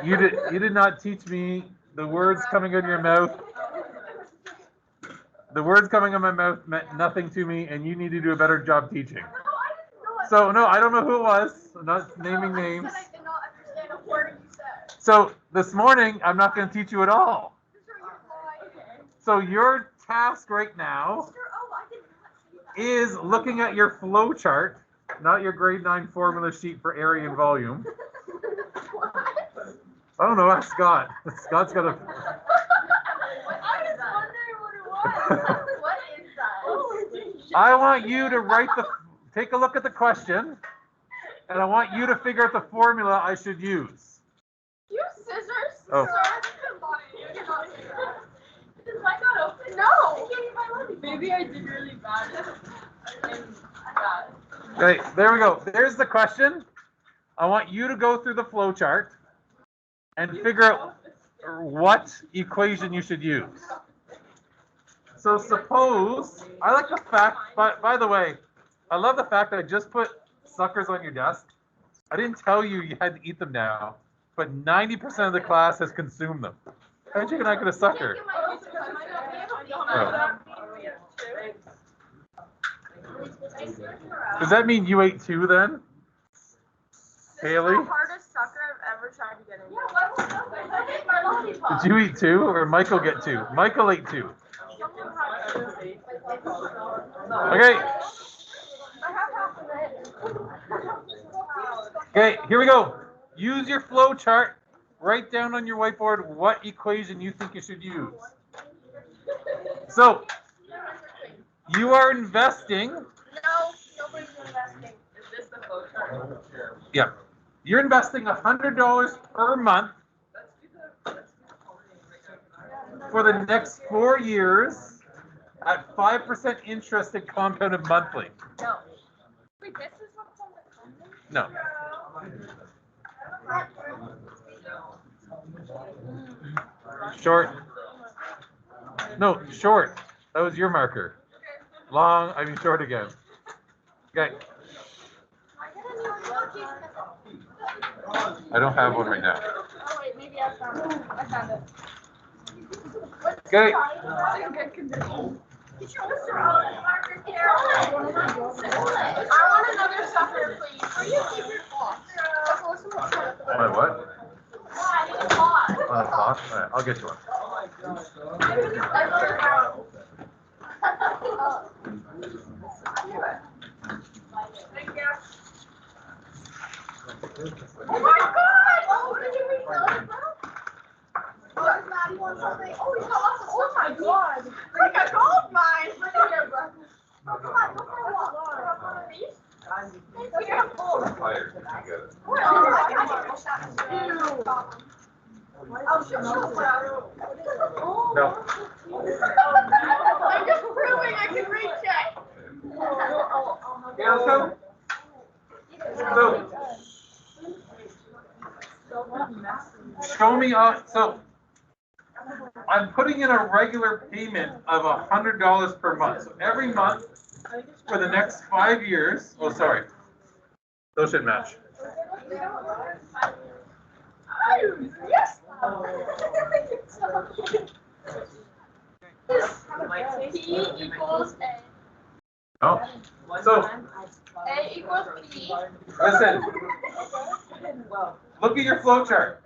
You did not teach me the words coming out of your mouth. The words coming out of my mouth meant nothing to me, and you need to do a better job teaching. So no, I don't know who it was. I'm not naming names. So this morning, I'm not going to teach you at all. So your task right now is looking at your flow chart, not your grade 9 formula sheet for area and volume. I don't know, ask Scott. Scott's got a... I was wondering what it was. What is that? I want you to take a look at the question, and I want you to figure out the formula I should use. You have scissors? Oh. Is mine not open? No. I can't eat my lemon. Maybe I did really bad. Okay, there we go. There's the question. I want you to go through the flow chart and figure out what equation you should use. So suppose, I like the fact, by the way, I love the fact that I just put suckers on your desk. I didn't tell you you had to eat them now, but 90% of the class has consumed them. How'd you not get a sucker? Oh. Does that mean you ate 2 then? Haley? This is the hardest sucker I've ever tried to get into. Did you eat 2 or Michael get 2? Michael ate 2. Okay. Okay, here we go. Use your flow chart. Write down on your whiteboard what equation you think you should use. So, you are investing. No, nobody's investing. Is this the flow chart? Yeah. You're investing $100 per month for the next 4 years at 5% interest and compounded monthly. No. Wait, this is what's on the comment? No. Short. No, short. That was your marker. Long, I mean short again. Okay. I don't have one right now. Oh wait, maybe I found it. I found it. Okay. I want another sucker, please. Will you keep your box? My what? Cloth? All right, I'll get you one. Oh my god! Oh, did you refill it, bro? Oh, does Maddie want something? Oh, he's got lots of stuff. Oh my god! Quick, I called mine! Oh, come on, look for one of these. Thank you. I'm tired. I get it. Well, I can push that. Ew. Oh, shit, No. I'm just proving I can reach it. Yeah, let's go. So, show me so I'm putting in a regular payment of $100 per month. So every month for the next 5 years. Oh, sorry. Those should match. Yes. P equals A. Oh. So A equals P. listen. Look at your flow chart.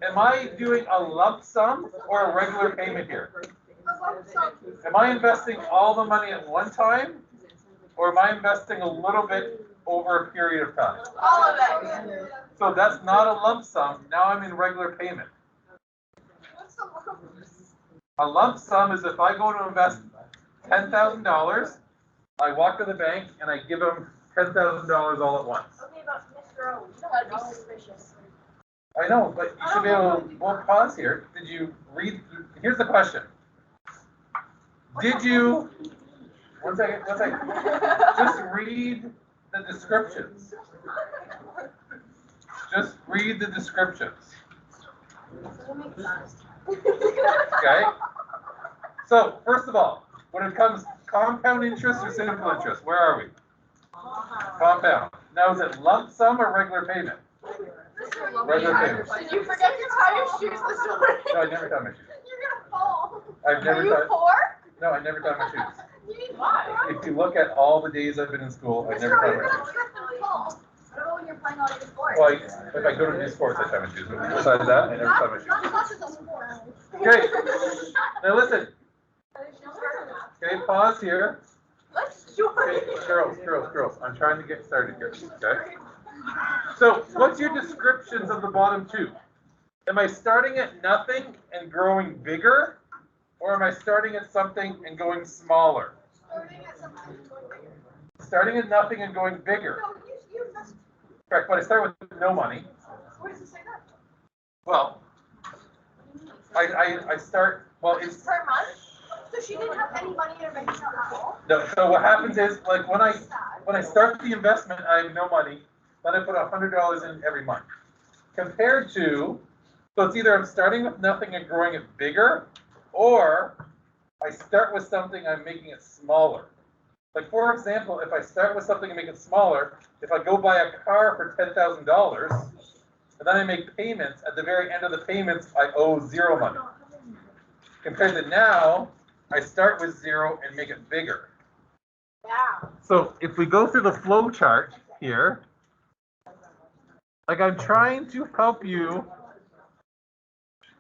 Am I doing a lump sum or a regular payment here? Am I investing all the money at one time, or am I investing a little bit over a period of time? All of it. So that's not a lump sum. Now I'm in regular payment. A lump sum is if I go to invest $10,000, I walk to the bank and I give them $10,000 all at once. Okay, but Mr. O, that'd be suspicious. I know, but you should be able to, we'll pause here. Did you read, here's the question. Did you, one second, just read the descriptions. Just read the descriptions. Okay? So, first of all, when it comes compound interest or simple interest, where are we? Compound. Now, is it lump sum or regular payment? The Regular payments. Did you forget to tie your shoes this morning? No, I never tie my shoes. You're gonna fall. I've never Are you tied. 4? No, I never tie my shoes. You need why? If you look at all the days I've been in school, I never tie You're my gonna shoes. trip and fall. What about when you're playing all your sports? Well, if I go to do sports, I tie my shoes. But besides that, I never tie my shoes. Not classes of sports. Okay. Now listen. Okay, pause here. Let's join. Okay, girls. I'm trying to get started here. Okay. So, what's your descriptions of the bottom two? Am I starting at nothing and growing bigger? Or am I starting at something and going smaller? Starting at nothing and going bigger. No, you missed. Correct, but I start with no money. Where does it say that? Well, I start, well, it's, Per month? So she didn't have any money in her bank account at all? no, so what happens is, like, when I start the investment, I have no money, then I put $100 in every month. Compared to, so it's either I'm starting with nothing and growing it bigger, or I start with something, I'm making it smaller. Like, for example, if I start with something and make it smaller, if I go buy a car for $10,000, and then I make payments, at the very end of the payments, I owe zero money. Compared to now, I start with zero and make it bigger. Yeah. So if we go through the flow chart here, like I'm trying to help you,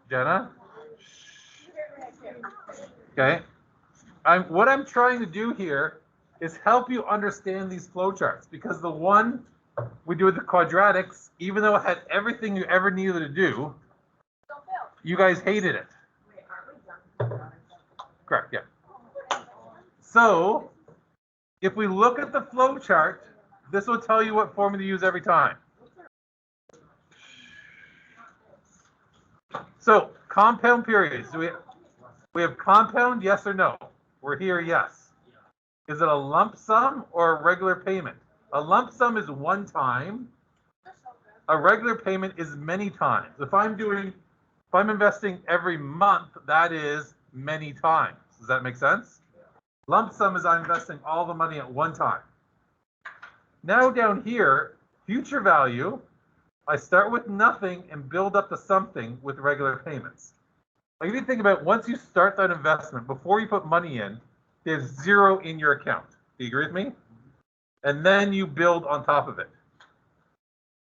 Jenna. Okay. What I'm trying to do here is help you understand these flow charts, because the one we do with the quadratics, even though it had everything you ever needed to do, you guys hated it. Correct, yeah. So if we look at the flow chart, this will tell you what formula to use every time. So compound periods. Do we have compound, yes or no? We're here, yes. Is it a lump sum or a regular payment? A lump sum is one time. A regular payment is many times. If I'm investing every month, that is many times. Does that make sense? Lump sum is I'm investing all the money at one time. Now down here, future value, I start with nothing and build up to something with regular payments. Like if you think about, once you start that investment, before you put money in, there's zero in your account. Do you agree with me? And then you build on top of it.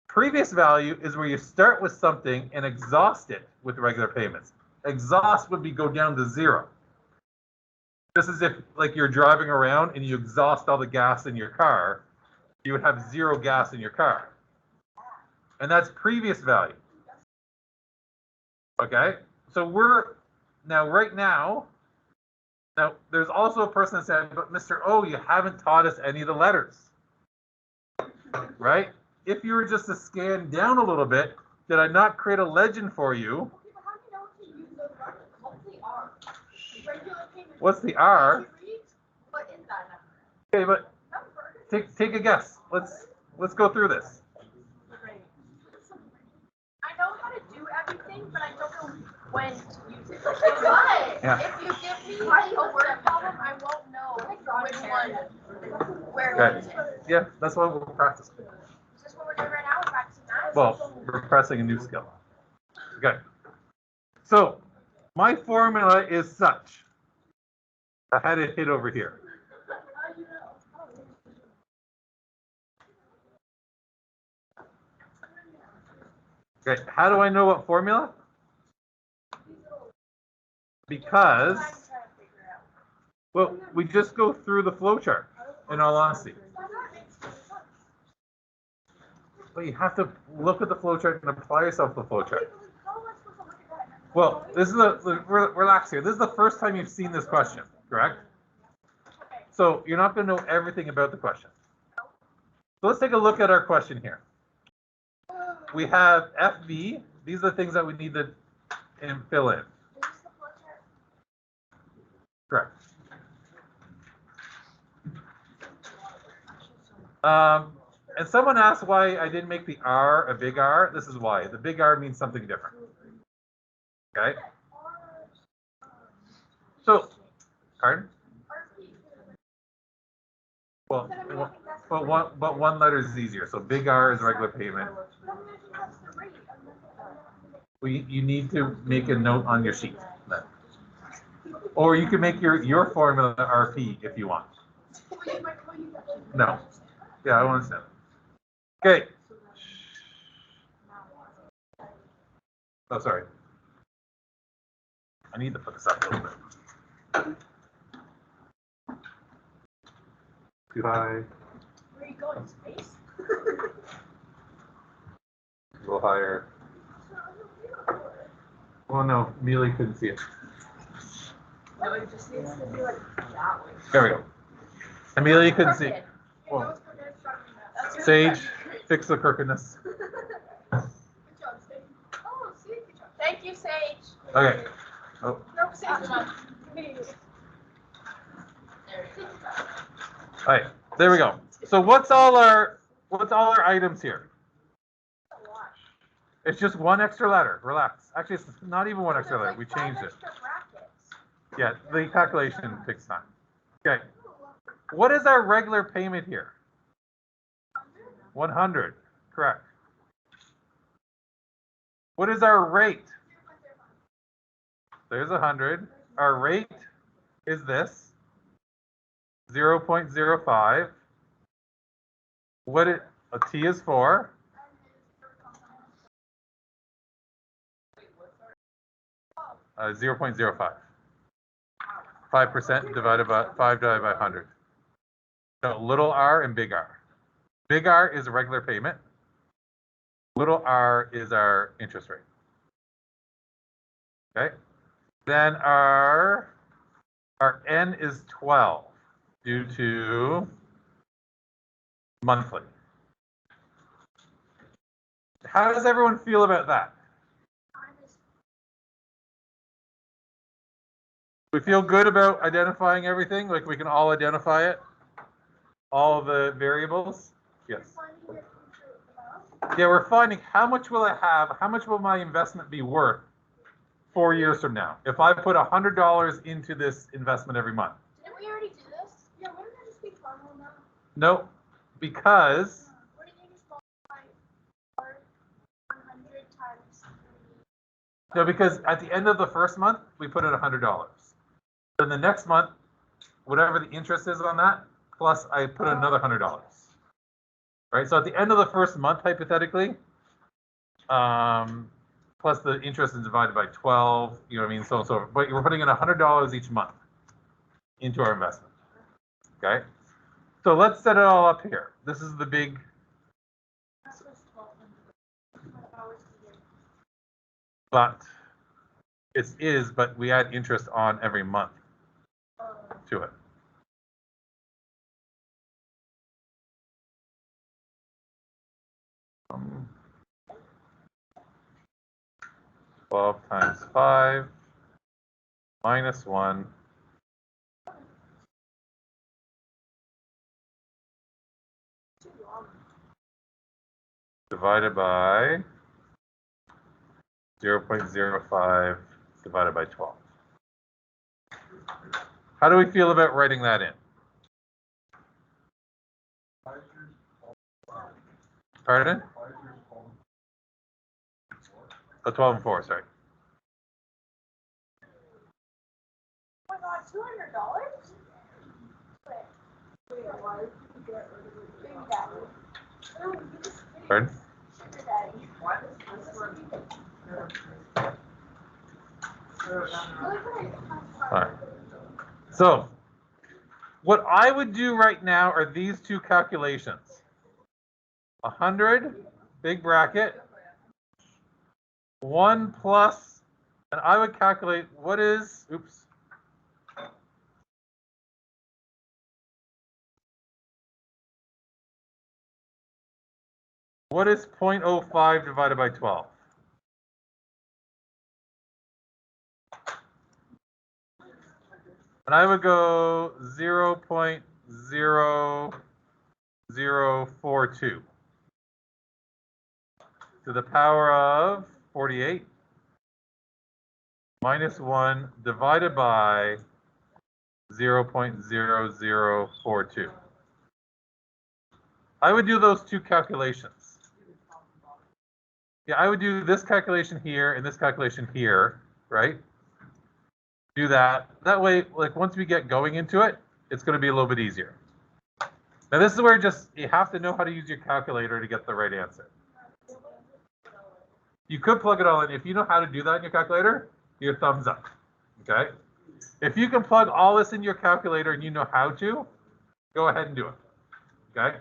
Previous value is where you start with something and exhaust it with regular payments. Exhaust would be go down to zero. Just as if like you're driving around and you exhaust all the gas in your car, you would have zero gas in your car. And that's previous value. Okay, so we're now right now there's also a person that said, but Mr. O, you haven't taught us any of the letters. Right? If you were just to scan down a little bit, did I not create a legend for you? How do you know to use those letters? What's the R? Regular payment. What's the R? What is that number? Okay, but take a guess. Let's go through this. I know how to do everything, but I don't know when to use it. But Yeah. if you give me a word problem, I won't know which one, where to use it. Yeah, that's what we're practicing. Is this what we're doing right now? We're practicing that? Well, we're pressing a new skill. Okay. So my formula is such. I had it hit over here. Okay, how do I know what formula? Because, well, we just go through the flow chart, in all honesty. But you have to look at the flow chart and apply yourself to the flow chart. Well, this is relax here. This is the first time you've seen this question, correct? So you're not going to know everything about the question. So let's take a look at our question here. We have FB. These are the things that we need to fill in. Correct. And someone asked why I didn't make the R a big R. This is why. The big R means something different. Okay. So, pardon? Well, but one letter is easier. So big R is regular payment. You need to make a note on your sheet then. Or you can make your formula RP if you want. No. Yeah, I understand. Okay. Oh, sorry. I need to put this up a little bit. Too high. Where are you going, space? A little higher. Oh no, Amelia couldn't see it. No, it just needs to be like that way. There we go. Amelia couldn't see. Well, Sage, fix the crookedness. Good job, Sage. Oh, see, good job. Thank you, Sage. Okay. Oh. No, Sage. All right. There we go. So what's all our items here? It's just one extra letter. Relax. Actually, it's not even one extra letter. We changed it. Yeah, the calculation takes time. Okay. What is our regular payment here? 100. Correct. What is our rate? There's 100. Our rate is this. 0.05. What a T is for? 0.05. 5% divided by 100. So little r and big R. Big R is a regular payment. Little r is our interest rate. Okay. Then our N is 12 due to monthly. How does everyone feel about that? We feel good about identifying everything, like we can all identify it, all the variables. Yes. Yeah, we're finding how much will I have, how much will my investment be worth 4 years from now if I put $100 into this investment every month. Didn't we already do this? Yeah, wouldn't that just be fun on that? No, because Wouldn't you just multiply 100 times 3? no, because at the end of the first month we put in $100. Then the next month, whatever the interest is on that, plus I put another $100. Right. So at the end of the first month, hypothetically, plus the interest is divided by 12. You know what I mean? So on and so forth. But we're putting in $100 each month into our investment. Okay. So let's set it all up here. This is the big. But it is, but we add interest on every month to it. Um, 12 times 5 minus 1 divided by 0.05 divided by 12. How do we feel about writing that in? Pardon? 12 and 4, sorry. Oh my god, $200? Wait, what? Big Daddy. Pardon? Sugar Daddy. What? All right. So what I would do right now are these two calculations. 100, big bracket, 1 plus, and I would calculate what is, oops. What is 0.05 divided by 12? And I would go 0.0042 to the power of 48 minus 1 divided by 0.0042. I would do those two calculations. Yeah, I would do this calculation here and this calculation here, right? Do that. That way, like once we get going into it, it's going to be a little bit easier. Now this is where just you have to know how to use your calculator to get the right answer. You could plug it all in. If you know how to do that in your calculator, your thumbs up. Okay? If you can plug all this in your calculator and you know how to, go ahead and do it. Okay?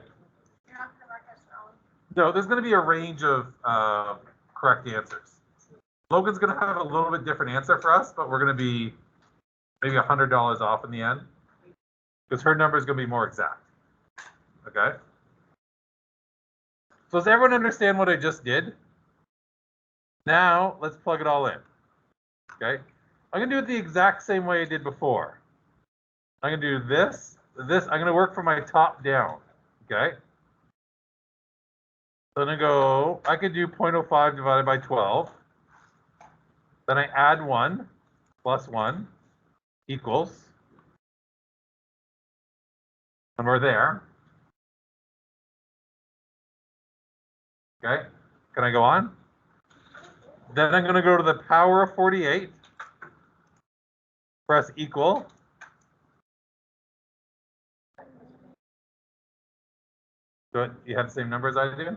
No, there's going to be a range of correct answers. Logan's going to have a little bit different answer for us, but we're going to be maybe $100 off in the end because her number is going to be more exact. Okay? So does everyone understand what I just did? Now, let's plug it all in. Okay? I'm going to do it the exact same way I did before. I'm going to do this. I'm going to work from my top down. Okay? So I'm going to go, I could do 0.05 divided by 12. Then I add 1 plus 1 equals, and we're there. Okay? Can I go on? Then I'm going to go to the power of 48. Press equal. Good. You have the same numbers I do?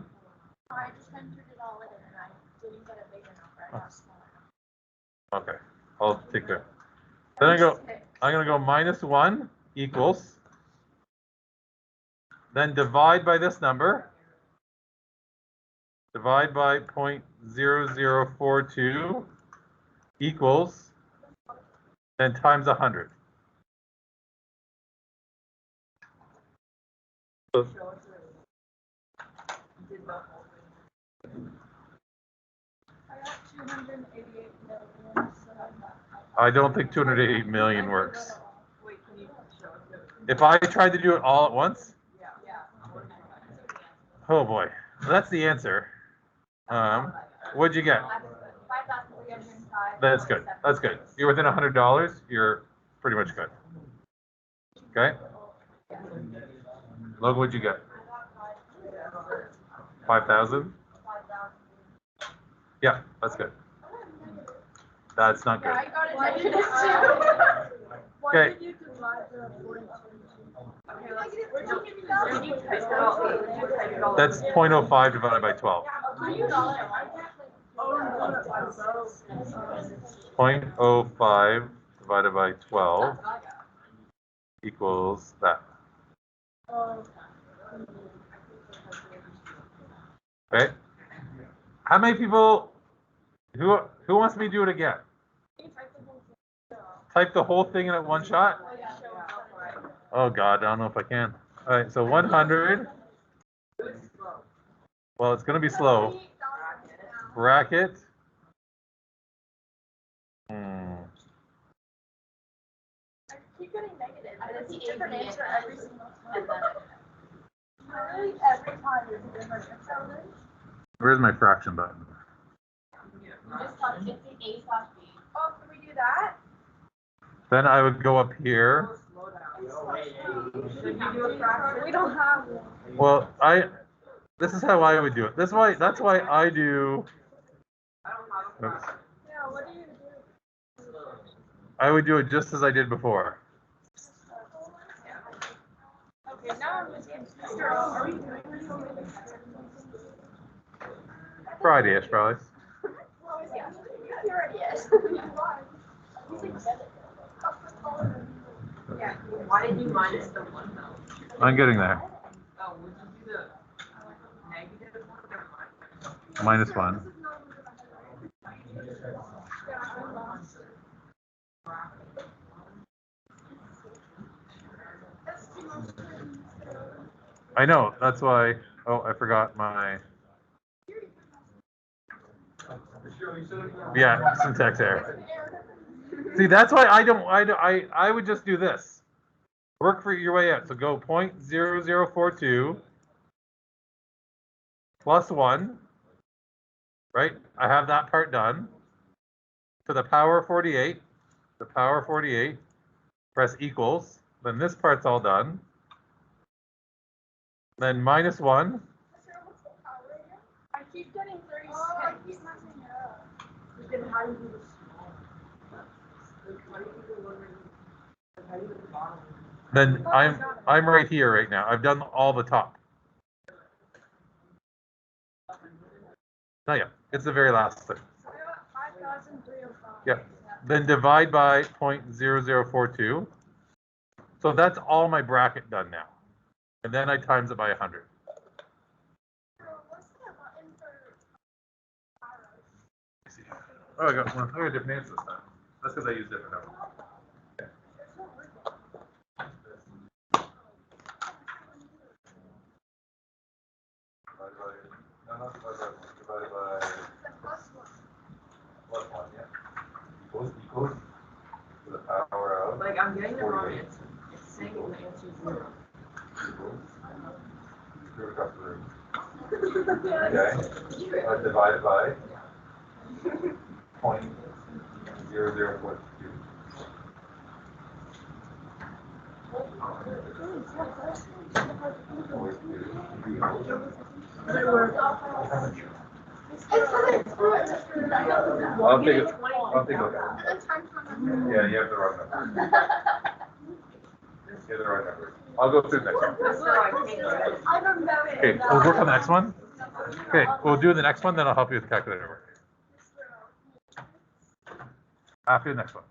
I just entered it all in and I didn't get a bigger number. I got a smaller number. Okay. I'll take care. Then I'm going to go minus 1 equals. Then divide by this number. Divide by 0.0042 equals, then times 100. So, I don't think 288 million works. If I tried to do it all at once, oh boy, that's the answer. What'd you get? That's good. That's good. You're within $100. You're pretty much good. Okay. Logan, what'd you get? 5,000. Yeah, that's good. That's not good. Okay. That's 0.05 divided by 12. 0.05 divided by 12 equals that. Okay. How many people who wants me to do it again? Type the whole thing in at one shot? Oh God, I don't know if I can. All right, so 100. Well, it's going to be slow. Bracket. I keep getting negative, and it's a different answer every single time. Really, every time it's a different answer. Where's my fraction button? You just touch it, the A slash B. Oh, can we do that? Then I would go up here. We don't have one. Well, this is how I would do it. That's why I do. Oops. Yeah, what do you do? I would do it just as I did before. Okay, now I'm just getting started. Are we doing this? Friday-ish, probably. Yeah, he already is. Yeah. Why did you minus the 1 though? I'm getting there. Oh, would you do the negative 1 or Minus 1. I know. That's why. Oh, I forgot my. Yeah, syntax error. See, that's why I would just do this. Work for your way out. So go 0.0042 plus 1. Right? I have that part done. To the power of 48. The power of 48. Press equals. Then this part's all done. Then minus 1. keep getting 36. Oh, I keep messing it up. Then how do you do the small? Like, how do you do the one where you, how do you do the bottom? Then I'm right here right now. I've done all the top. Not yet. It's the very last thing. So I got 5,305. Yeah. Then divide by 0.0042. So that's all my bracket done now. And then I times it by 100. What's the button for arrows? Oh, I got different names this time. That's because I use different numbers. Divided by plus 1, yeah. Equals to the power of. Like, I'm getting the wrong answer. It's saying the answer is 0. Equals. Screw across the room. Okay. Divided by 0.0042. I'll take a look at it. Yeah, you have the wrong number. You have the wrong number. I'll go through the next one. I don't know it. Okay, we'll work on the next one. Okay, we'll do the next one, then I'll help you with the calculator work. After the next one.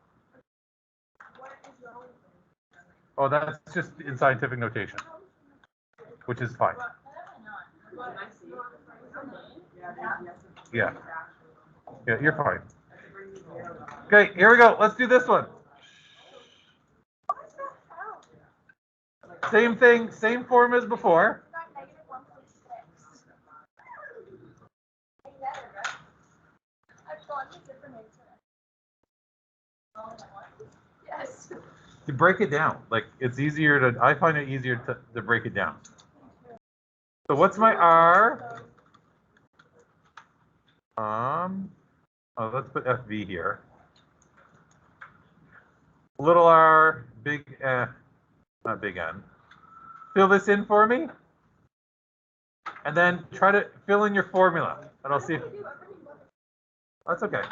Oh, that's just in scientific notation, which is fine. Yeah. Yeah, you're fine. Okay, here we go. Let's do this one. Same thing, same form as before. Yes. You break it down. Like, it's easier to, I find it easier to break it down. So what's my R? Let's put FV here. Little r, big not big N. Fill this in for me. And then try to fill in your formula. And I'll see if, that's okay.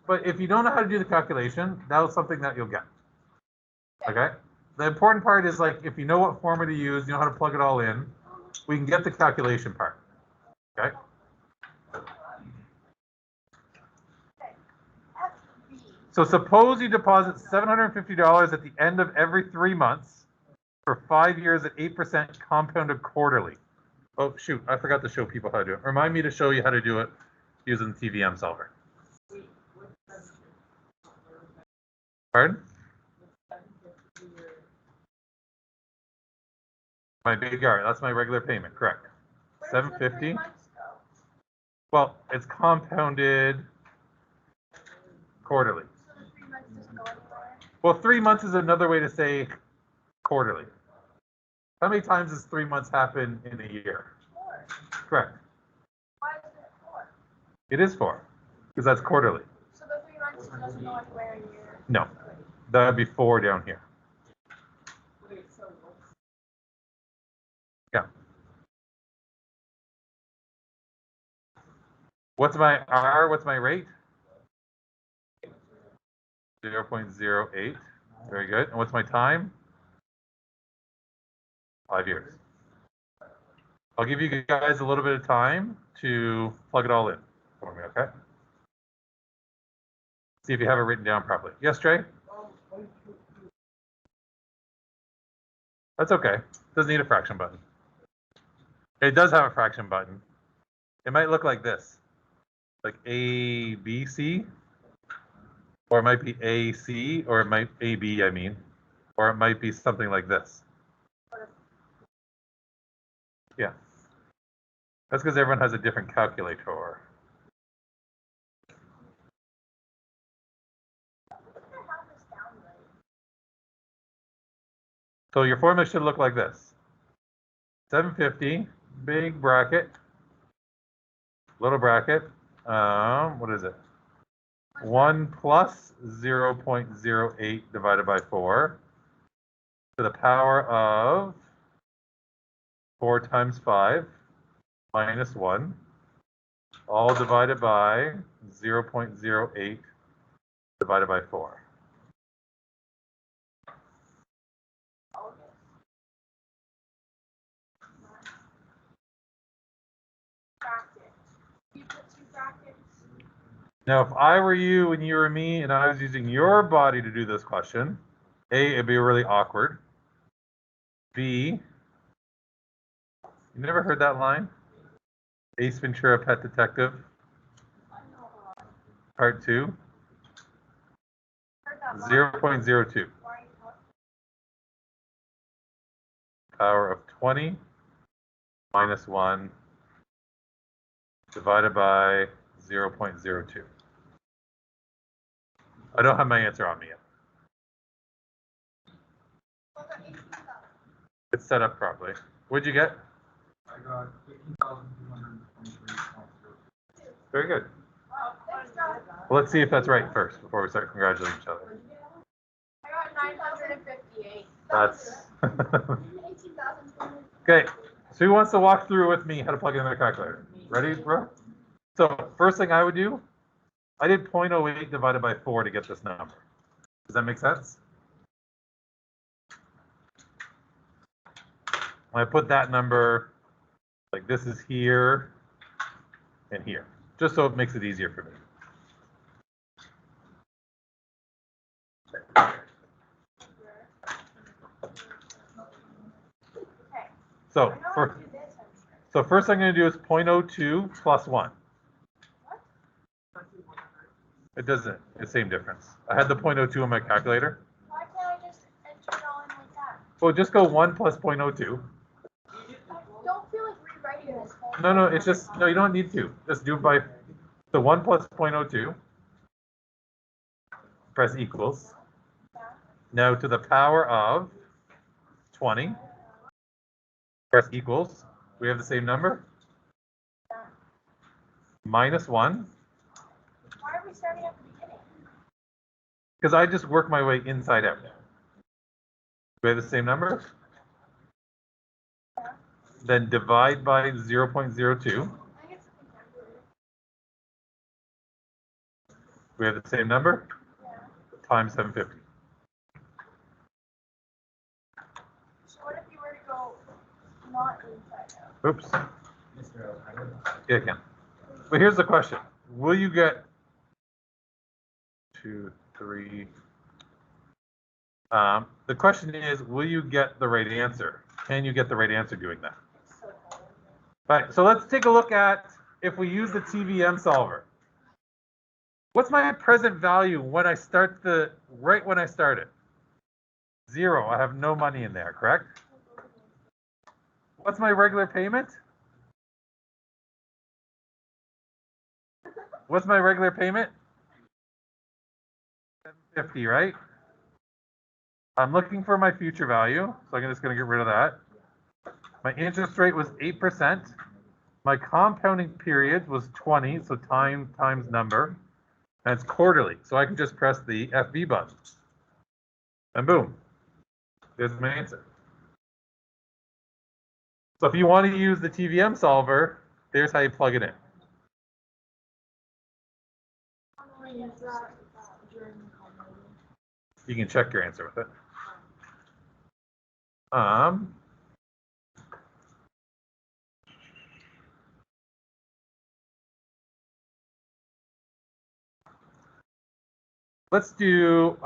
But if you don't know how to do the calculation, that's something that you'll get. Okay? The important part is, like, if you know what formula to use, you know how to plug it all in, we can get the calculation part. Okay? So suppose you deposit $750 at the end of every 3 months for 5 years at 8% compounded quarterly. Oh, shoot, I forgot to show people how to do it. Remind me to show you how to do it using the TVM solver. Pardon? My big R, that's my regular payment, correct. 750. Well, it's compounded quarterly. Well, 3 months is another way to say quarterly. How many times does 3 months happen in a year? 4. Correct. Why is it 4? It is 4, because that's quarterly. So the 3 months doesn't go anywhere in a year? No, that would be 4 down here. Yeah. What's my R? What's my rate? 0.08. Very good. And what's my time? 5 years. I'll give you guys a little bit of time to plug it all in for me, okay? See if you have it written down properly. Yes, Trey? That's okay. Doesn't need a fraction button. It does have a fraction button. It might look like this, like A, B, C, or it might be A, C, or it might A, B, I mean, or it might be something like this. Yeah. That's because everyone has a different calculator. So your formula should look like this. 750, big bracket, little bracket, what is it? 1 plus 0.08 divided by 4 to the power of 4 times 5 minus 1 all divided by 0.08 divided by 4. Now, if I were you and you were me and I was using your body to do this question, A, it'd be really awkward. B, you never heard that line? Ace Ventura, Pet Detective, Part 2, 0.02. Power of 20 minus 1 divided by 0.02. I don't have my answer on me yet. It's set up properly. What'd you get? I got 18,223. Very good. Well, let's see if that's right first before we start congratulating each other. I got 958. That's okay. So who wants to walk through with me how to plug in the calculator? Ready, bro? So first thing I would do, I did 0.08 divided by 4 to get this number. Does that make sense? I put that number, like this is here and here, just so it makes it easier for me. So first I'm going to do is 0.02 plus 1. It doesn't. It's the same difference. I had the 0.02 on my calculator. Why can't I just enter it all in like that? Well, just go 1 plus 0.02. I don't feel like rewriting this whole No, it's just, no, you don't need to. Just do it by, so 1 plus 0.02. Press equals. Now to the power of 20. Press equals. We have the same number. Minus 1. Why are we starting at the beginning? Because I just work my way inside out. We have the same number. Then divide by 0.02. We have the same number. Times 750. So what if you were to go not inside out? Oops. Yeah, I can. But here's the question. Will you get 2, 3? The question is, will you get the right answer? Can you get the right answer doing that? All right, so let's take a look at if we use the TVM solver. What's my present value when I start right when I start it? 0. I have no money in there, correct? What's my regular payment? What's my regular payment? $750, right? I'm looking for my future value, so I'm just going to get rid of that. My interest rate was 8%. My compounding period was 20, so time times number. And it's quarterly, so I can just press the FB button. And boom, there's my answer. So if you want to use the TVM solver, there's how you plug it in. You can check your answer with it. Let's do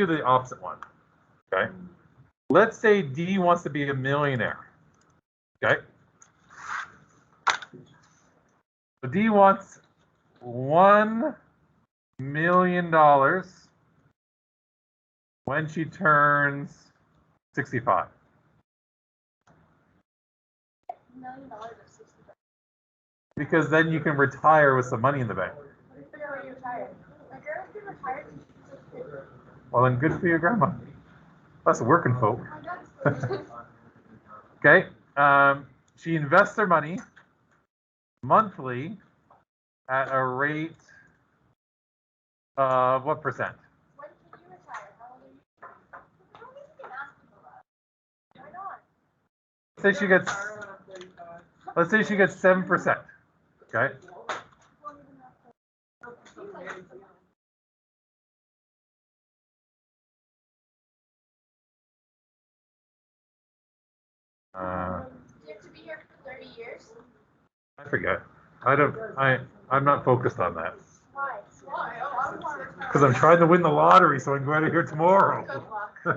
the opposite one. Okay. Let's say D wants to be a millionaire. Okay. So D wants $1 million when she turns 65. $1 million of 65. Because then you can retire with some money in the bank. Figure out when you retire. My grandma's been retired since she was 50. Well, then good for your grandma. That's working folk. My dad's Okay. She invests her money monthly at a rate of what percent? When can you retire? How old are you? I don't think you can ask people that. Why not? Let's say she gets 7%. Okay. Do you have to be here for 30 years? I forget. I'm not focused on that. Why? Why? Oh, I'm wondering. Because I'm trying to win the lottery so I can go out of here tomorrow. Good luck. You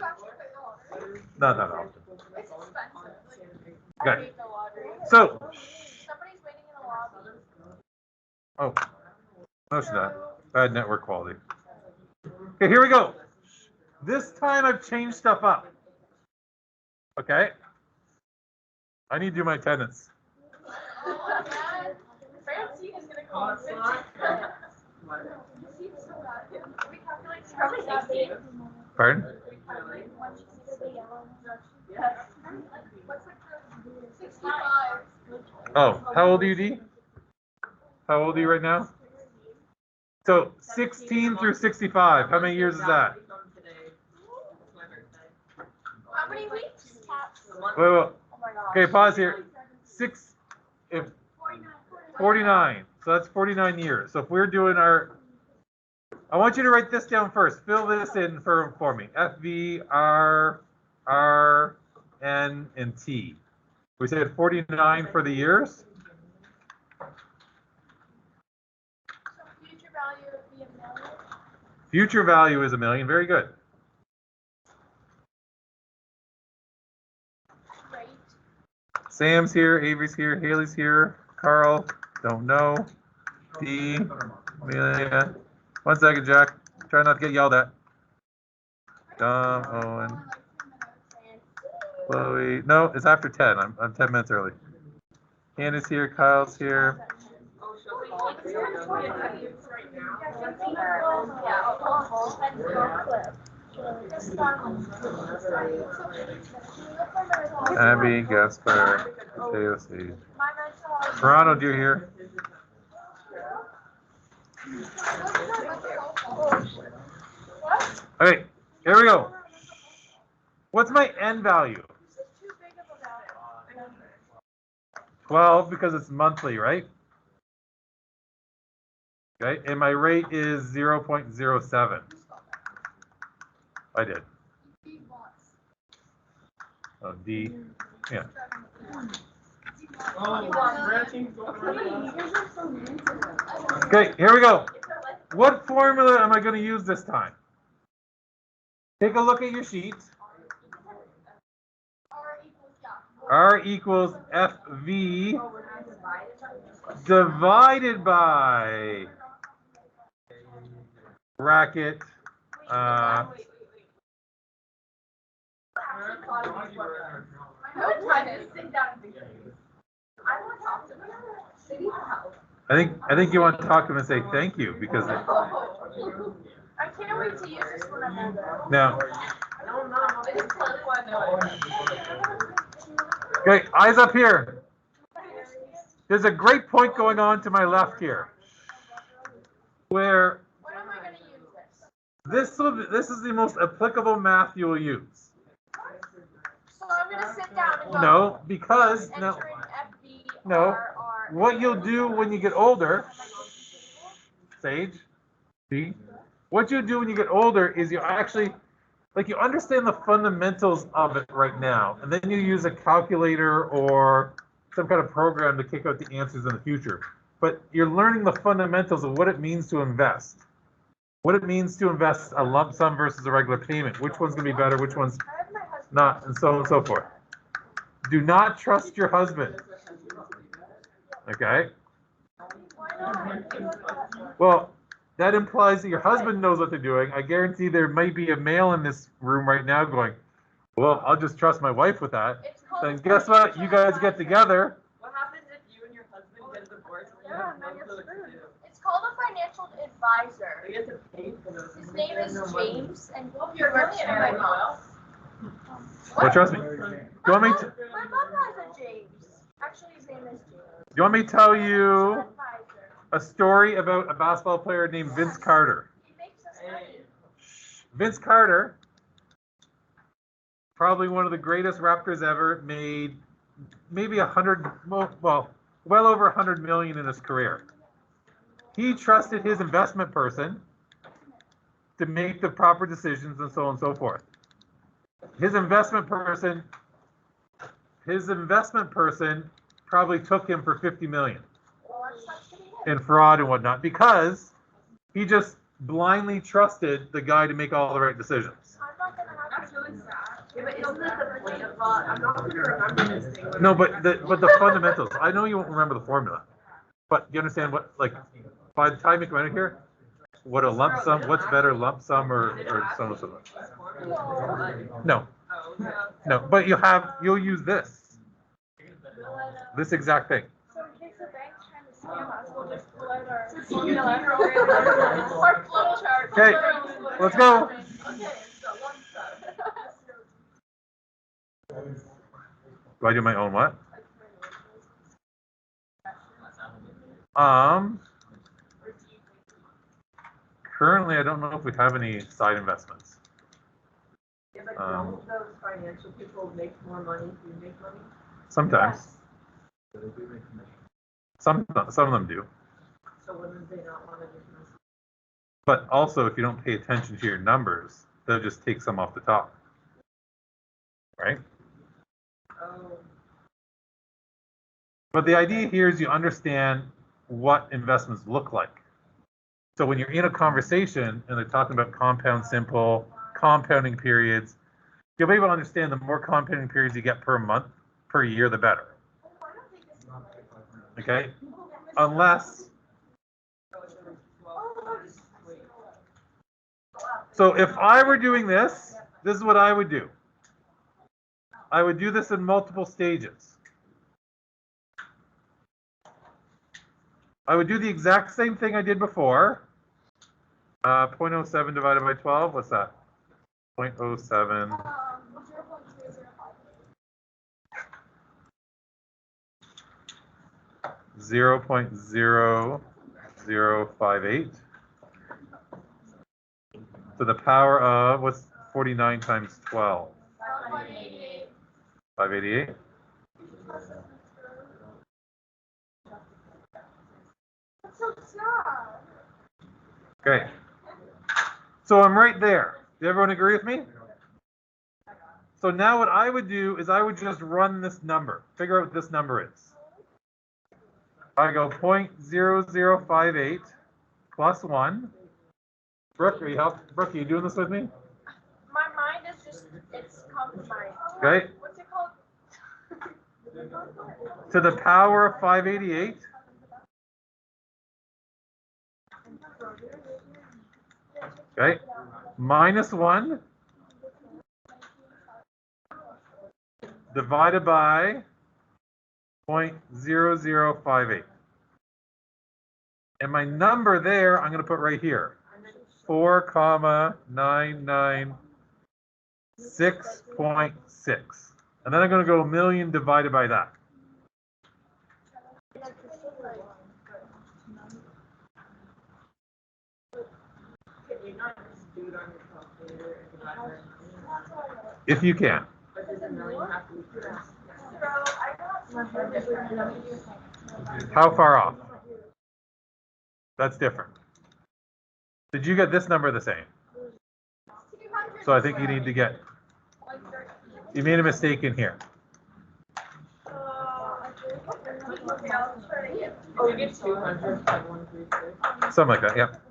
actually play the lottery? No, no, no. It's expensive. Okay. I hate the lottery. So, Somebody's waiting in the lobby. oh, no, she's not. Bad network quality. Okay, here we go. This time I've changed stuff up. Okay? I need to do my attendance. Oh, man. Francine is gonna call us 15. He seems so bad. We calculate probably 16. Pardon? Yes. What's the 65? Oh, how old are you, Dee? How old are you right now? So 16 through 65. How many years is that? How many weeks? Wait, wait. Oh my gosh. Okay, pause here. 49. So that's 49 years. So if we're doing our, I want you to write this down first. Fill this in for me. F, V, R, R, N, and T. We said 49 for the years. So future value would be $1 million. Future value is $1 million. Very good. Right. Sam's here, Avery's here, Haley's here, Carl, don't know, D, Amelia. 1 second, Jack. Try not to get yelled at. Dom, Owen, Chloe. No, it's after 10. I'm 10 minutes early. Candace here, Kyle's here. Abby, Gaspar, KOC. Toronto, do you hear? Okay, here we go. What's my N value? 12 because it's monthly, right? Okay, and my rate is 0.07. I did. Oh, D. Yeah. Okay, here we go. What formula am I going to use this time? Take a look at your sheet. R equals FV divided by bracket. I'm trying to sit down and I want to talk to them. I think you want to talk to them and say thank you because I can't wait to use this when I'm older. now. I just totally want to know it. Okay, eyes up here. There's a great point going on to my left here, where When am I going to use this? this is the most applicable math you will use. So I'm going to sit down and go. No, because no. Enter in FV, No. R, R. What you'll do when you get older, Sage, see, what you do when you get older is you actually, like you understand the fundamentals of it right now, and then you use a calculator or some kind of program to kick out the answers in the future. But you're learning the fundamentals of what it means to invest. What it means to invest a lump sum versus a regular payment. Which one's going to be better, which one's not, and so on and so forth. Do not trust your husband. Okay? Well, that implies that your husband knows what they're doing. I guarantee there might be a male in this room right now going, well, I'll just trust my wife with that. Then guess what? You guys get together. What happens if you and your husband get divorced? Yeah, then you're screwed. It's called a financial advisor. You get to pay for those. His name is James, and he You're works really for my an mom. Well, trust me. Do you want me to? My mom has a James. Actually, his name is James. Do you want me to tell you Advisor. a story about a basketball player named Vince Carter? He makes us money. Vince Carter, probably one of the greatest Raptors ever, made maybe well over 100 million in his career. he trusted his investment person to make the proper decisions and so on and so forth. His investment person probably took him for 50 million in fraud and whatnot because he just blindly trusted the guy to make all the right decisions. That's really sad. Yeah, but isn't that the point of I'm not going to remember this thing. No, but the fundamentals. I know you won't remember the formula, but you understand what, like, by the time you come out here, what a lump sum, what's better, lump sum or so and so. No, but you'll use this exact thing. So in case the bank's trying to scam us, we'll just pull out our flow chart. Okay, let's go. Okay, so one step. Do I do my own what? Currently, I don't know if we have any side investments. Yeah, but don't those financial people make more money if you make money? Sometimes. Some of them do. So wouldn't they not want to do this? But also, if you don't pay attention to your numbers, they'll just take some off the top. Right? Oh. But the idea here is you understand what investments look like. So when you're in a conversation and they're talking about compound simple, compounding periods, you'll be able to understand the more compounding periods you get per month, per year, the better. Okay? Unless, so if I were doing this, this is what I would do. I would do this in multiple stages. I would do the exact same thing I did before. 0.07 divided by 12, what's that? 0.07. 0.0058 to the power of, what's 49 times 12? 588. Okay. So I'm right there. Does everyone agree with me? So now what I would do is I would just run this number. Figure out what this number is. I go 0.0058 plus 1. Brooke, are you doing this with me? My mind is just, it's compromised. Okay. What's it called? To the power of 588. Okay. Minus 1 divided by 0.0058. And my number there, I'm going to put right here. 4,996.6. And then I'm going to go a million divided by that. If you can. How far off? That's different. Did you get this number the same? So I think you need to get, you made a mistake in here. You get 200 by 136. Something like that, yep.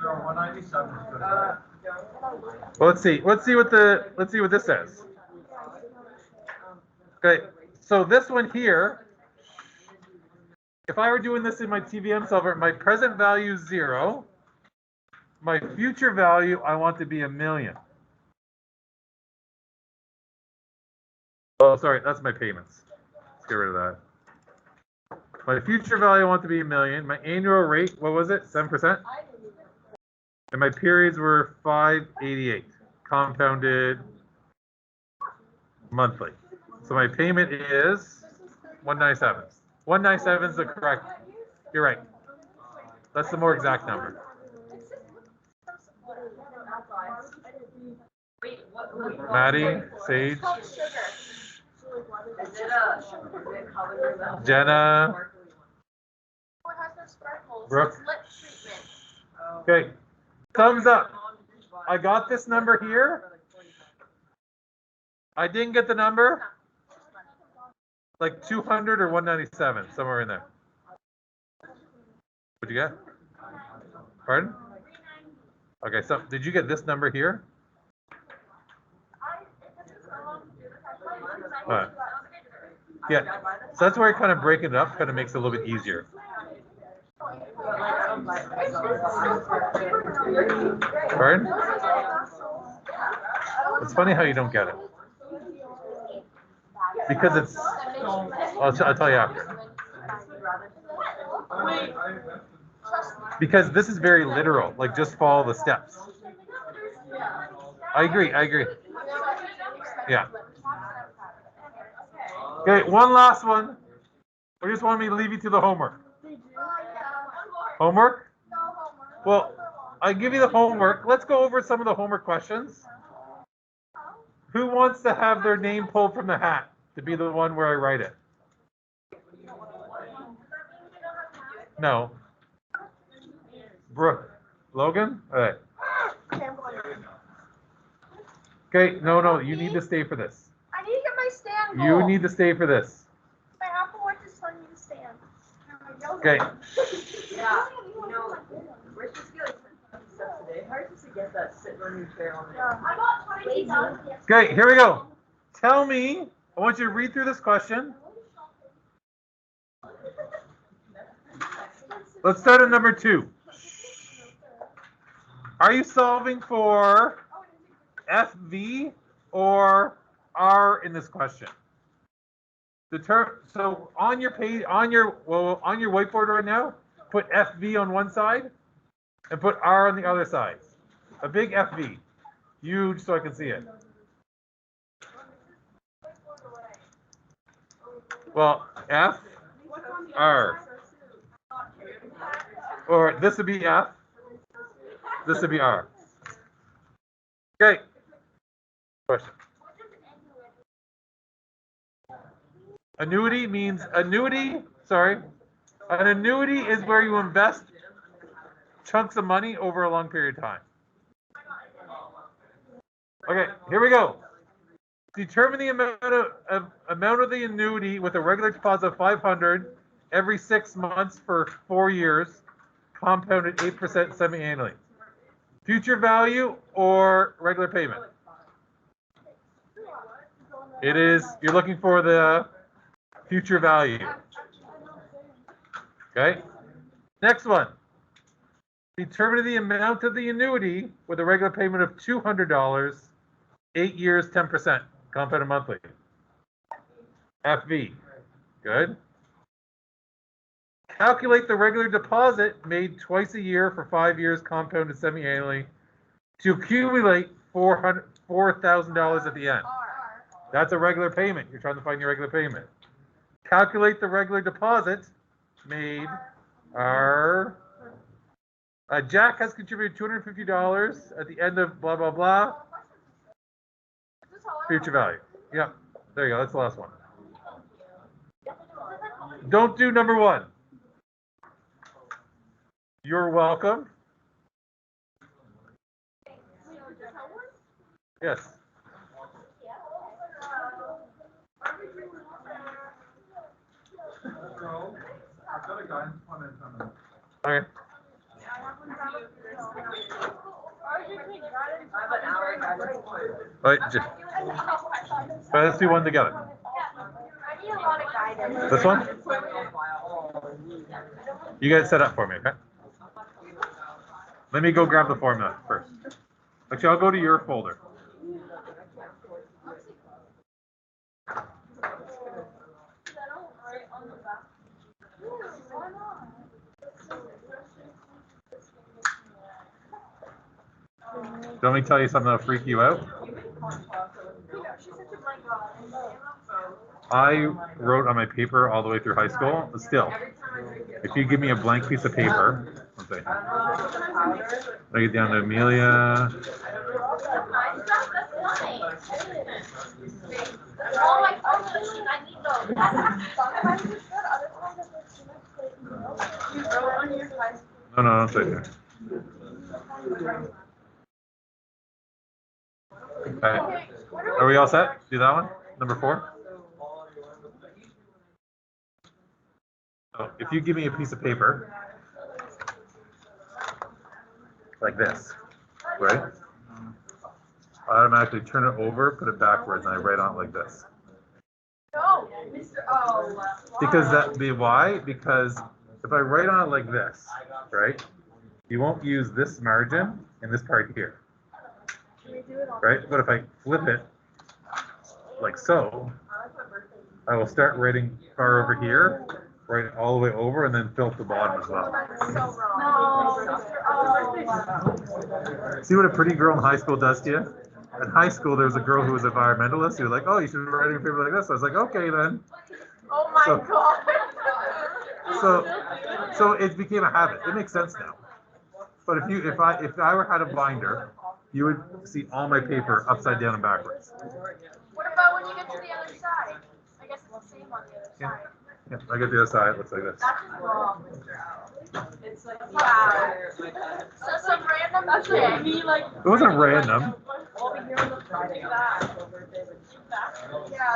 Sure, 197 is good. Well, let's see what this says. Okay, so this one here, if I were doing this in my TVM solver, my present value is 0. My future value, I want to be 1 million. Oh, sorry, that's my payments. Let's get rid of that. My future value, I want to be 1 million. My annual rate, what was it? 7%? And my periods were 588, compounded monthly. So my payment is 197. 197 is the correct. You're right. That's the more exact number. Maddie, Sage, Jenna. Oh, it has no sparkles. Brooke. Slip treatment. Okay. Thumbs up. I got this number here. I didn't get the number. Like 200 or 197, somewhere in there. What'd you get? Pardon? Okay, so did you get this number here? Alright. Yeah, so that's where I kind of break it up, kind of makes it a little bit easier. Pardon? It's funny how you don't get it. Because it's, I'll tell you after. Because this is very literal, like just follow the steps. I agree. Yeah. Okay, one last one. I just want me to leave you to the homework. Homework? Well, I give you the homework. Let's go over some of the homework questions. Who wants to have their name pulled from the hat to be the one where I write it? No. Brooke. Logan? All right. Okay, no, you need to stay for this. I need to get my stand. You need to stay for this. My Apple Watch is telling me to stand. Okay. Yeah, you know, we're just getting stuff today. Hard to get that sitting on your chair on there. I got 20,000. Okay, here we go. Tell me, I want you to read through this question. Let's start at number 2. Are you solving for FV or R in this question? So on your page, on your whiteboard right now, put FV on one side and put R on the other side. A big FV, huge, so I can see it. Well, F, R, or this would be F. This would be R. Okay. Question. Annuity means an annuity is where you invest chunks of money over a long period of time. Okay, here we go. Determine the amount of the annuity with a regular deposit of 500 every 6 months for 4 years, compounded 8% semi-annually. Future value or regular payment? It is, you're looking for the future value. Okay. Next one. Determine the amount of the annuity with a regular payment of $200, 8 years, 10%, compounded monthly. FV. Good. Calculate the regular deposit made twice a year for 5 years, compounded semi-annually, to accumulate $4,000 at the end. That's a regular payment. You're trying to find your regular payment. Calculate the regular deposit made. Jack has contributed $250 at the end of blah, blah, blah. Future value. Yeah, there you go. That's the last one. Don't do number 1. You're welcome. Yes. I've got a guidance comment on that. Okay. I have an hour guidance point. All right, let's do one together. I need a lot of guidance. This one? You guys set up for me, okay? Let me go grab the formula first. Actually, I'll go to your folder. Let me tell you something that'll freak you out. I wrote on my paper all the way through high school, but still, if you give me a blank piece of paper, okay, I get down to Amelia. No, don't say there. Okay. Are we all set? Do that one? Number 4? So if you give me a piece of paper, like this, right? I automatically turn it over, put it backwards, and I write on it like this. No, Mr. Oh. Because why? Because if I write on it like this, right, you won't use this margin in this part here, right? But if I flip it like so, I will start writing far over here, write it all the way over, and then fill up the bottom as well. That's so wrong. No, Mr. Oh. See what a pretty girl in high school does to you? In high school, there was a girl who was an environmentalist who was like, oh, you should write your paper like this. I was like, okay, then. Oh my God. So it became a habit. It makes sense now. But if I had a binder, you would see all my paper upside down and backwards. What about when you get to the other side? I guess it's the same on the other side. Yeah, I get the other side. It looks like this. That's just wrong, Mr. O. It's like, Wow. So some random shit. me like. It wasn't random. Over here on the Friday. Yeah,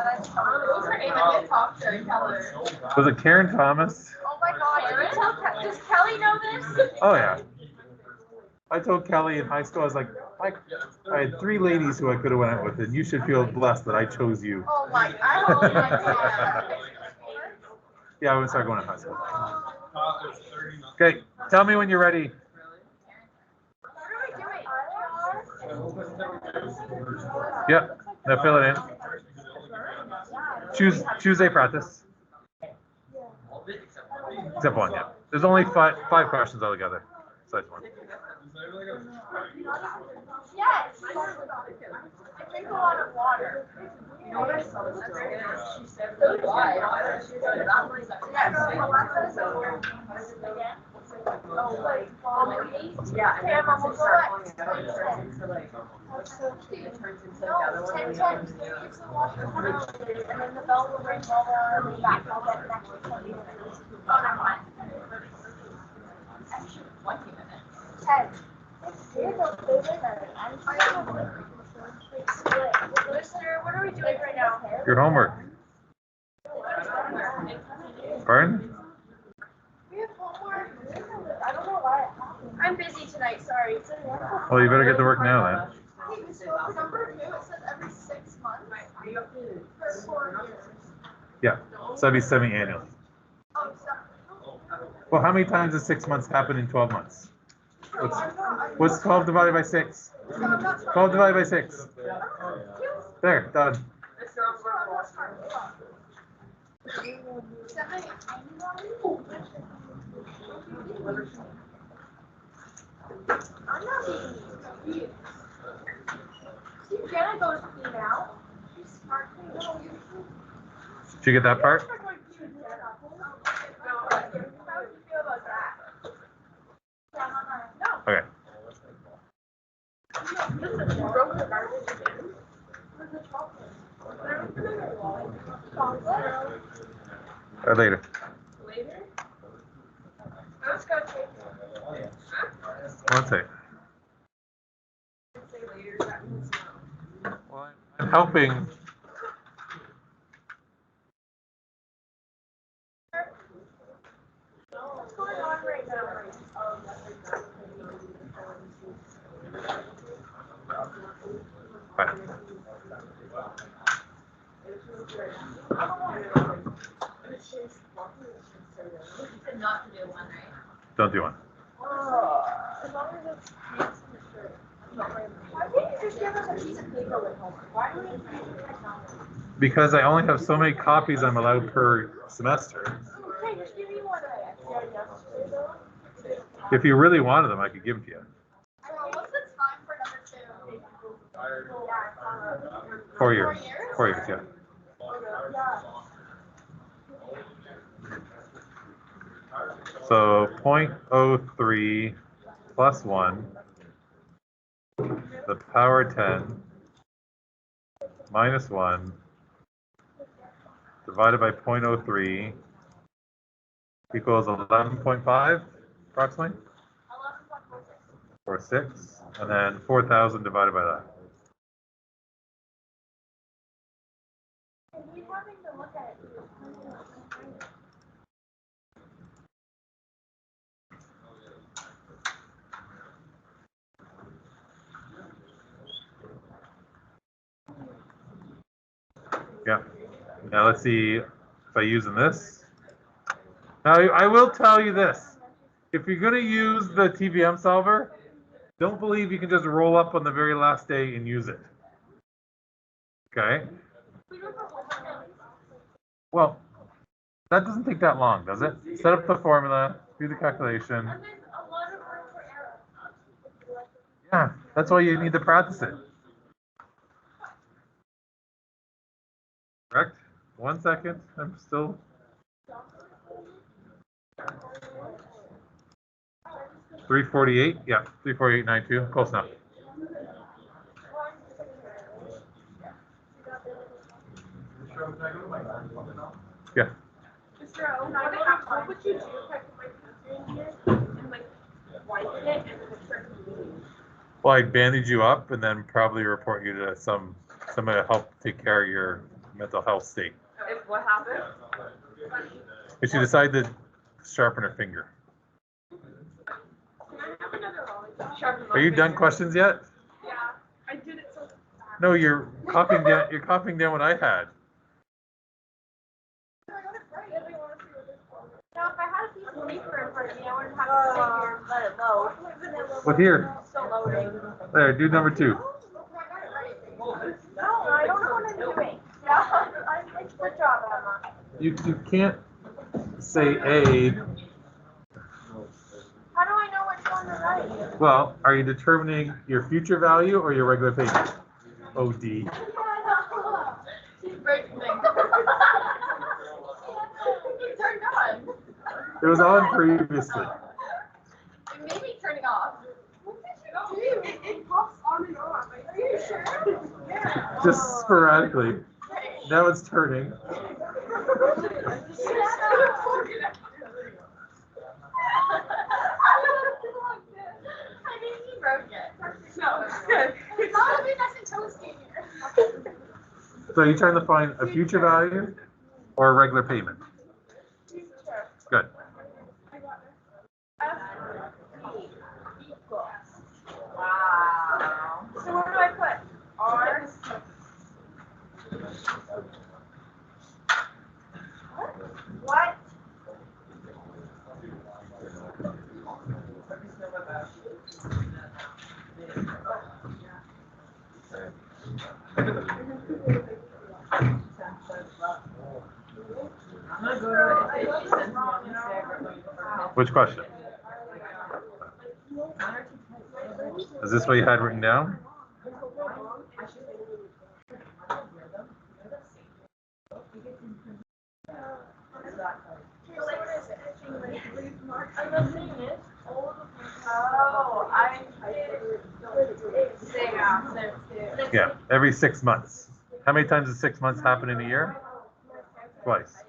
that's those are even hip hop Jerry Keller. Was it Karen Thomas? Oh my God, does Kelly know this? Oh yeah. I told Kelly in high school, I was like, I had 3 ladies who I could have went out with, and you should feel blessed that I chose you. Oh my God. Yeah, I would start going to high school. Okay, tell me when you're ready. What are we doing? Yep, now fill it in. Choose a practice. Except one, yeah. There's only five questions altogether. Besides one. Yes. I drink a lot of water. You know what I saw this girl? She said, why? Yeah, and then once it starts falling out, it turns into like, it turns into like the other one. And then the bell will ring while we're back. I'll get an extra 20 minutes. Oh, never mind. Extra 20 minutes. 10. Listener, what are we doing right now? Your homework. Pardon? We have homework. I don't know why. I'm busy tonight, sorry. Well, you better get to work now then. Hey, so number 2, it says every 6 months. For 4 years. Yeah, so that'd be semi-annual. Oh, so. Well, how many times does 6 months happen in 12 months? What's 12 divided by 6? 12 divided by 6. There, done. I'm not being confused. See, Jenna goes pee now. She's smart. Did you get that part? How would you feel about that? No. Okay. Later. Later? Let's go take it. One sec. Well, I'm helping. What's going on right now? Fine. Not to do one, right? Don't do one. As long as it's pants in the shirt. Why can't you just give us a piece of paper with homework? Why do we need technology? Because I only have so many copies I'm allowed per semester. Okay, just give me one. If you really wanted them, I could give them to you. What's the time for number 2? 4 years. 4 years, yeah. So 0.03 plus 1, the power 10 minus 1 divided by 0.03 equals 11.5. approximately? 4.6, and then 4,000 divided by that. He's having to look at it. Yeah. Now let's see if I using this. Now I will tell you this. If you're going to use the TVM solver, don't believe you can just roll up on the very last day and use it. Okay? Well, that doesn't take that long, does it? Set up the formula, do the calculation. Yeah, that's why you need to practice it. Correct? 1 second. I'm still. $348. Yeah, 348.92. Close enough. Yeah. What would you do if I put my finger in here and like wipe it and then it starts bleeding? Well, I'd bandage you up and then probably report you to somebody to help take care of your mental health state. If what happened? If you decide to sharpen her finger. Are you done questions yet? Yeah, I did it so fast. No, you're copying down. You're copying down what I had. Now, if I had a piece of paper in front of me, I wouldn't have to sit here and let it load. What here? Still loading. There, do number 2. No, I don't know what I'm doing. Yeah, good job, Emma. You can't say A. How do I know which one to write? Well, are you determining your future value or your regular payment? OD. She's breaking things. It turned on. It was on previously. It made me turn it off. What did you do? It pops on and off. Are you sure? Yeah. Just sporadically. Now it's turning. I think he broke it. No, it's good. It's not be nice and toasty here. So you're trying to find a future value or a regular payment? Good. Wow. So where do I put? R. What? Which question? Is this what you had written down? Oh, Yeah, every 6 months. How many times does 6 months happen in a year? Twice.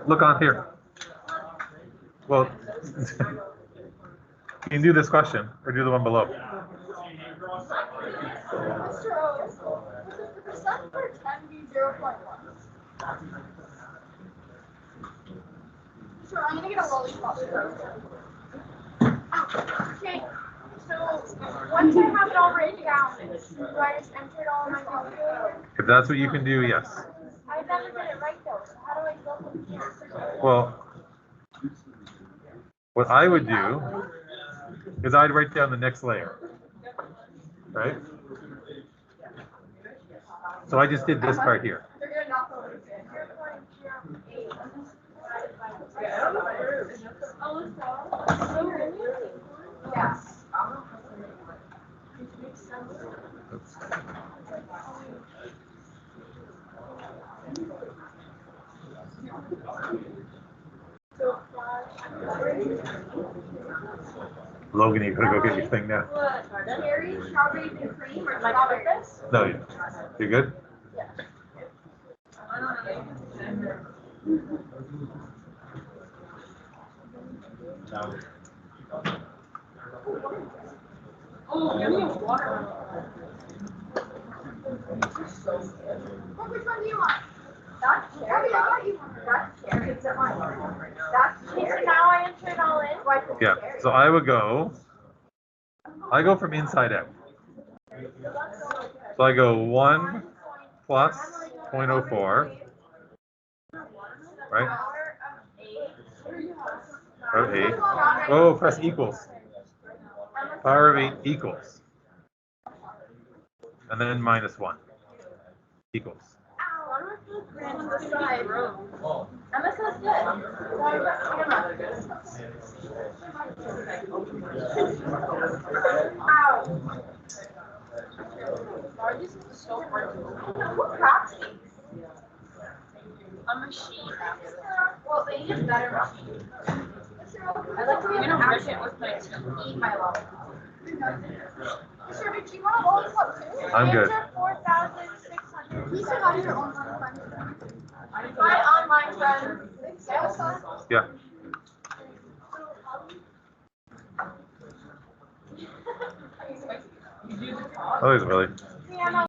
Look on here. Well, you can do this question or do the one below. Mr. O's, would the percent for 10 be 0.1? Sure, I'm gonna get a lollipop. Okay, so once I have it all written down, do I just enter it all in my calculator? If that's what you can do, yes. I never did it right though, so how do I go from here? Well, what I would do is I'd write down the next layer, right? So I just did this part here. They're gonna knock over it. 0.08. Yeah. Logan, you gotta go get your thing now. Cherry, strawberries, and cream, or strawberries? No, you good? Oh, give me a water. Well, which one do you want? That's cherry. That's cherry. It's at mine. That's cherry. So now I enter it all in? Yeah, so I go from inside out. So I go 1 plus 0.04, right? Power of 8. Oh, press equals. Power of 8 equals. And then minus 1 equals. A machine. Well, they need a better machine. I like to brush it with my teeth. Eat my lollipop. Sir, did you want a lollipop too? I'm good. 4,600. You said on your online friend. My online friend. Yeah. Oh, there's Willie. Yeah,